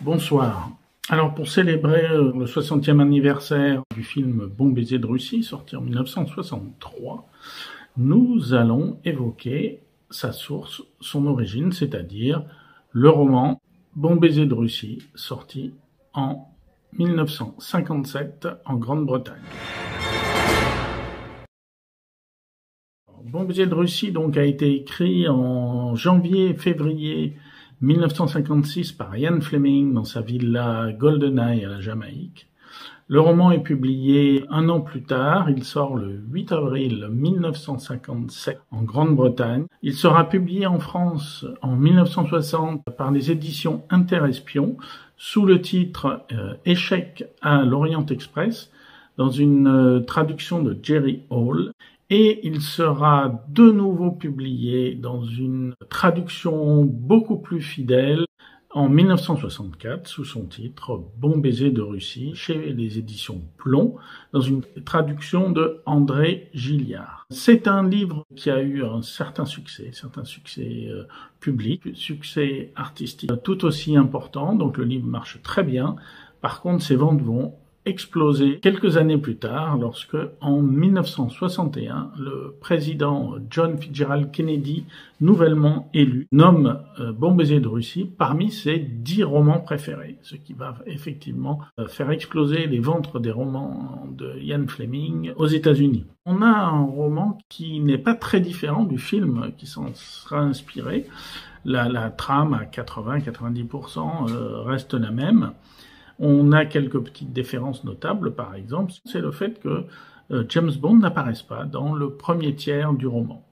Bonsoir. Alors pour célébrer le 60e anniversaire du film Bon baiser de Russie, sorti en 1963, nous allons évoquer sa source, son origine, c'est-à-dire le roman Bon baiser de Russie, sorti en 1957 en Grande-Bretagne. Bon baiser de Russie donc a été écrit en janvier-février 1956 par Ian Fleming dans sa villa GoldenEye à la Jamaïque. Le roman est publié un an plus tard, il sort le 8 avril 1957 en Grande-Bretagne. Il sera publié en France en 1960 par les éditions Inter-Espion sous le titre Échec à l'Orient Express dans une traduction de Jerry Hall. Et il sera de nouveau publié dans une traduction beaucoup plus fidèle en 1964 sous son titre Bon baiser de Russie chez les éditions Plomb dans une traduction de André Gilliard. C'est un livre qui a eu un certain succès public, succès artistique tout aussi important, donc le livre marche très bien. Par contre, ses ventes vont explosé quelques années plus tard lorsque, en 1961, le président John Fitzgerald Kennedy, nouvellement élu, nomme Bon baiser de Russie parmi ses 10 romans préférés, ce qui va effectivement faire exploser les ventes des romans de Ian Fleming aux États-Unis. On a un roman qui n'est pas très différent du film qui s'en sera inspiré. La trame à 80-90% reste la même. On a quelques petites différences notables, par exemple, c'est le fait que James Bond n'apparaisse pas dans le premier tiers du roman.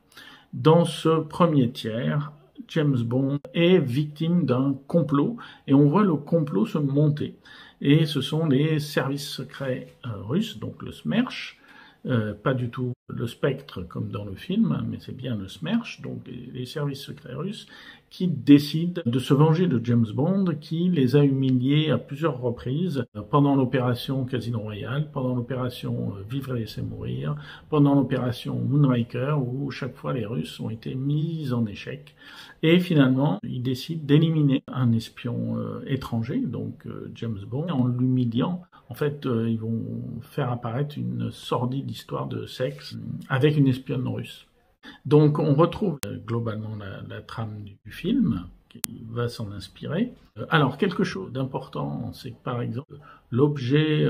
Dans ce premier tiers, James Bond est victime d'un complot et on voit le complot se monter. Et ce sont les services secrets russes, donc le SMERSH, pas du tout le spectre comme dans le film, mais c'est bien le SMERSH, donc les services secrets russes, qui décident de se venger de James Bond, qui les a humiliés à plusieurs reprises pendant l'opération Casino Royale, pendant l'opération Vivre et laisser mourir, pendant l'opération Moonraker, où chaque fois les Russes ont été mis en échec. Et finalement, ils décident d'éliminer un espion étranger, donc James Bond, en l'humiliant. En fait, ils vont faire apparaître une sordide histoire de sexe avec une espionne russe. Donc on retrouve globalement la trame du film qui va s'en inspirer. Alors quelque chose d'important, c'est que par exemple l'objet,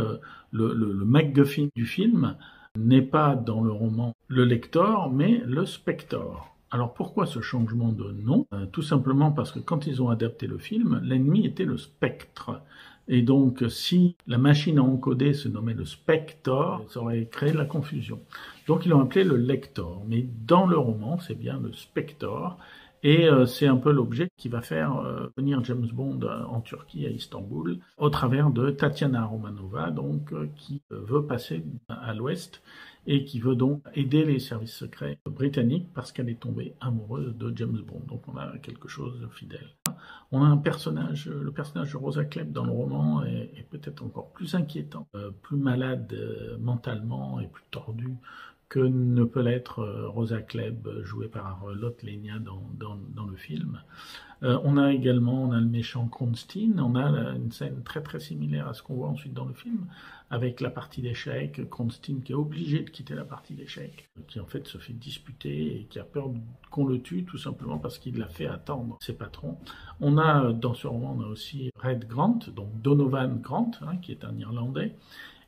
le MacGuffin du film n'est pas dans le roman le Lector, mais le Spector. Alors pourquoi ce changement de nom? Tout simplement parce que quand ils ont adapté le film, l'ennemi était le spectre. Et donc, si la machine à encoder se nommait le Spector, ça aurait créé de la confusion. Donc, ils l'ont appelé le Lector. Mais dans le roman, c'est bien le Spector. Et c'est un peu l'objet qui va faire venir James Bond en Turquie, à Istanbul, au travers de Tatiana Romanova, donc qui veut passer à l'ouest et qui veut donc aider les services secrets britanniques parce qu'elle est tombée amoureuse de James Bond. Donc on a quelque chose de fidèle. On a un personnage, le personnage de Rosa Klebb dans le roman est peut-être encore plus inquiétant, plus malade mentalement et plus tordu que ne peut l'être Rosa Klebb, jouée par Lotte Lenya dans le film. On a le méchant Kronstein, on a une scène très très similaire à ce qu'on voit ensuite dans le film, avec la partie d'échecs, Kronstein qui est obligé de quitter la partie d'échecs, qui en fait se fait disputer et qui a peur qu'on le tue tout simplement parce qu'il l'a fait attendre ses patrons. On a dans ce roman, on a aussi Red Grant, donc Donovan Grant, qui est un Irlandais.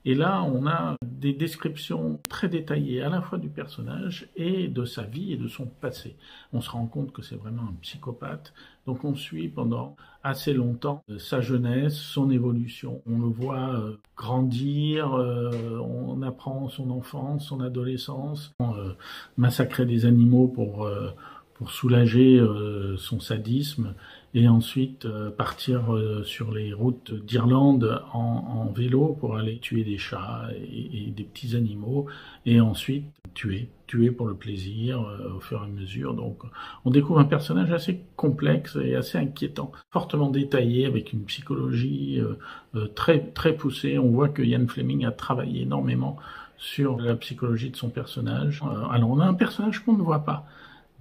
Et là, on a des descriptions très détaillées à la fois du personnage et de sa vie et de son passé. On se rend compte que c'est vraiment un psychopathe. Donc on suit pendant assez longtemps sa jeunesse, son évolution. On le voit grandir, on apprend son enfance, son adolescence, massacrer des animaux pour soulager son sadisme et ensuite partir sur les routes d'Irlande en vélo pour aller tuer des chats et des petits animaux et ensuite tuer pour le plaisir au fur et à mesure. Donc on découvre un personnage assez complexe et assez inquiétant, fortement détaillé avec une psychologie très très poussée. On voit que Ian Fleming a travaillé énormément sur la psychologie de son personnage. Alors on a un personnage qu'on ne voit pas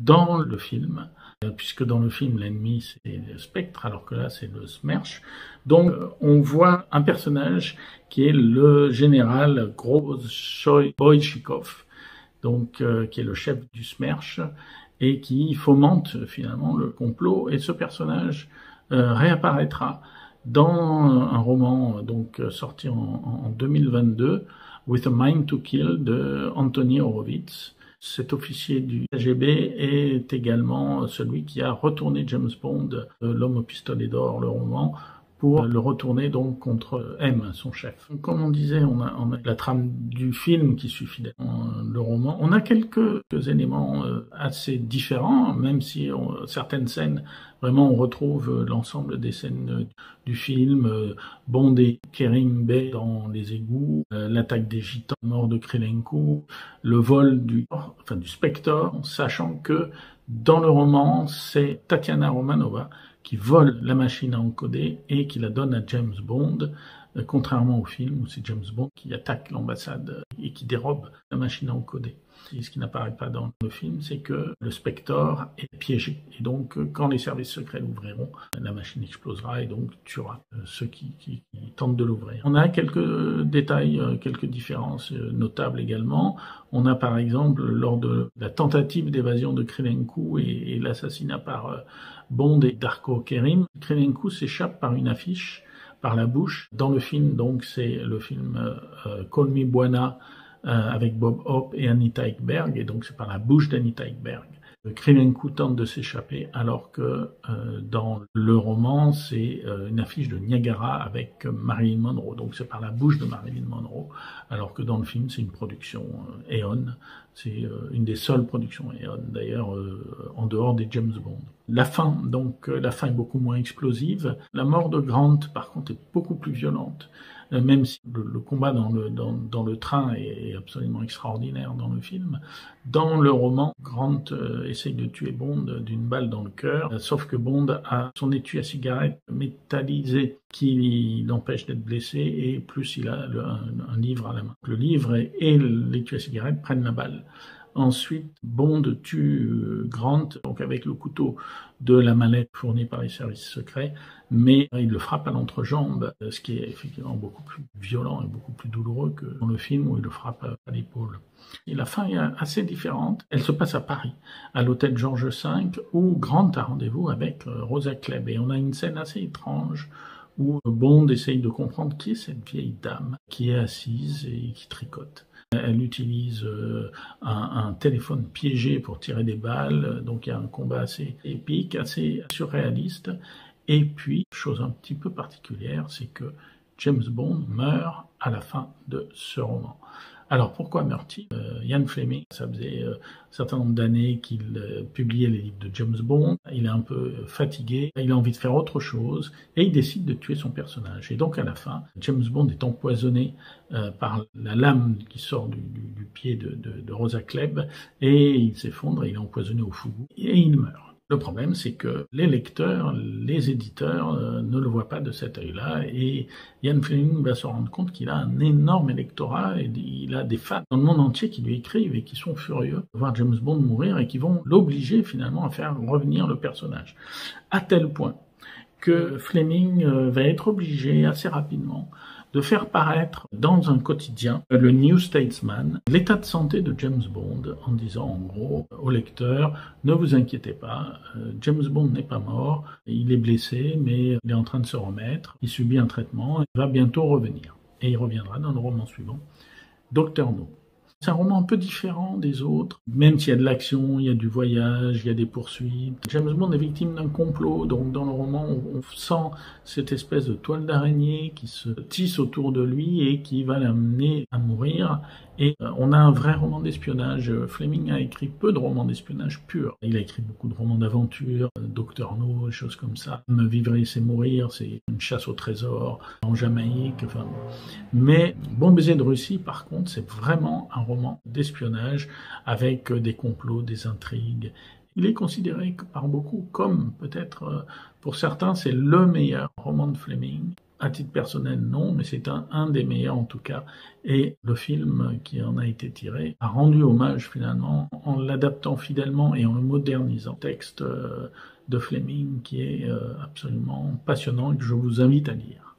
dans le film, puisque dans le film l'ennemi c'est le Spectre, alors que là c'est le Smersh. Donc on voit un personnage qui est le général Grozzoy-Boychikov, donc qui est le chef du Smersh et qui fomente finalement le complot. Et ce personnage réapparaîtra dans un roman donc sorti en 2022, With a Mind to Kill de Anthony Horowitz. Cet officier du KGB est également celui qui a retourné James Bond, L'homme au pistolet d'or, le roman, pour le retourner donc contre M, son chef. Comme on disait, on a la trame du film qui suit fidèlement le roman. On a quelques éléments assez différents, même si certaines scènes, vraiment on retrouve l'ensemble des scènes du film, Bond et Kerim Bey dans les égouts, l'attaque des gitans, mort de Krylenko, le vol du Spectre, sachant que dans le roman, c'est Tatiana Romanova qui vole la machine à encoder et qui la donne à James Bond, contrairement au film où c'est James Bond qui attaque l'ambassade et qui dérobe la machine à encoder. Et ce qui n'apparaît pas dans le film, c'est que le Spectre est piégé. Et donc, quand les services secrets l'ouvriront, la machine explosera et donc tuera ceux qui tentent de l'ouvrir. On a quelques détails, quelques différences notables également. On a par exemple, lors de la tentative d'évasion de Krylenko et l'assassinat par Bond et Darko Kerim, Krylenko s'échappe par une affiche, par la bouche. Dans le film, donc, c'est le film Call Me Buena, avec Bob Hope et Anita Ekberg, et donc c'est par la bouche d'Anita Ekberg. Krylenko tente de s'échapper, alors que dans le roman, c'est une affiche de Niagara avec Marilyn Monroe, donc c'est par la bouche de Marilyn Monroe, alors que dans le film, c'est une production Eon, c'est une des seules productions Eon, d'ailleurs, en dehors des James Bond. La fin, donc, la fin est beaucoup moins explosive. La mort de Grant, par contre, est beaucoup plus violente. Même si le combat dans le train est absolument extraordinaire dans le film, dans le roman, Grant essaye de tuer Bond d'une balle dans le cœur, sauf que Bond a son étui à cigarette métallisé qui l'empêche d'être blessé, et plus il a un livre à la main. Le livre et l'étui à cigarette prennent la balle. Ensuite, Bond tue Grant, donc avec le couteau de la mallette fournie par les services secrets, mais il le frappe à l'entrejambe, ce qui est effectivement beaucoup plus violent et beaucoup plus douloureux que dans le film où il le frappe à l'épaule. Et la fin est assez différente. Elle se passe à Paris, à l'hôtel Georges V, où Grant a rendez-vous avec Rosa Klebb. Et on a une scène assez étrange où Bond essaye de comprendre qui est cette vieille dame qui est assise et qui tricote. Elle utilise un téléphone piégé pour tirer des balles, donc il y a un combat assez épique, assez surréaliste. Et puis, chose un petit peu particulière, c'est que James Bond meurt à la fin de ce roman. Alors pourquoi meurt-il ? Ian Fleming, ça faisait un certain nombre d'années qu'il publiait les livres de James Bond, il est un peu fatigué, il a envie de faire autre chose, et il décide de tuer son personnage. Et donc à la fin, James Bond est empoisonné par la lame qui sort du pied de Rosa Klebb, et il s'effondre, et il est empoisonné au fougou, et il meurt. Le problème, c'est que les lecteurs, les éditeurs ne le voient pas de cet œil-là, et Ian Fleming va se rendre compte qu'il a un énorme électorat, et il a des fans dans le monde entier qui lui écrivent et qui sont furieux de voir James Bond mourir et qui vont l'obliger finalement à faire revenir le personnage. À tel point que Fleming va être obligé assez rapidement de faire paraître dans un quotidien, le New Statesman, l'état de santé de James Bond, en disant en gros au lecteur, ne vous inquiétez pas, James Bond n'est pas mort, il est blessé, mais il est en train de se remettre, il subit un traitement, il va bientôt revenir. Et il reviendra dans le roman suivant, Dr No. C'est un roman un peu différent des autres, même s'il y a de l'action, il y a du voyage, il y a des poursuites. James Bond est victime d'un complot, donc dans le roman, on sent cette espèce de toile d'araignée qui se tisse autour de lui et qui va l'amener à mourir. Et on a un vrai roman d'espionnage. Fleming a écrit peu de romans d'espionnage purs. Il a écrit beaucoup de romans d'aventure, Dr No, des choses comme ça. Me vivre et c'est mourir, c'est une chasse au trésor en Jamaïque. Enfin, mais Bon baiser de Russie, par contre, c'est vraiment un roman d'espionnage avec des complots, des intrigues. Il est considéré par beaucoup comme, peut-être pour certains, c'est le meilleur roman de Fleming. À titre personnel, non, mais c'est un des meilleurs en tout cas. Et le film qui en a été tiré a rendu hommage finalement en l'adaptant fidèlement et en le modernisant. Texte de Fleming qui est absolument passionnant et que je vous invite à lire.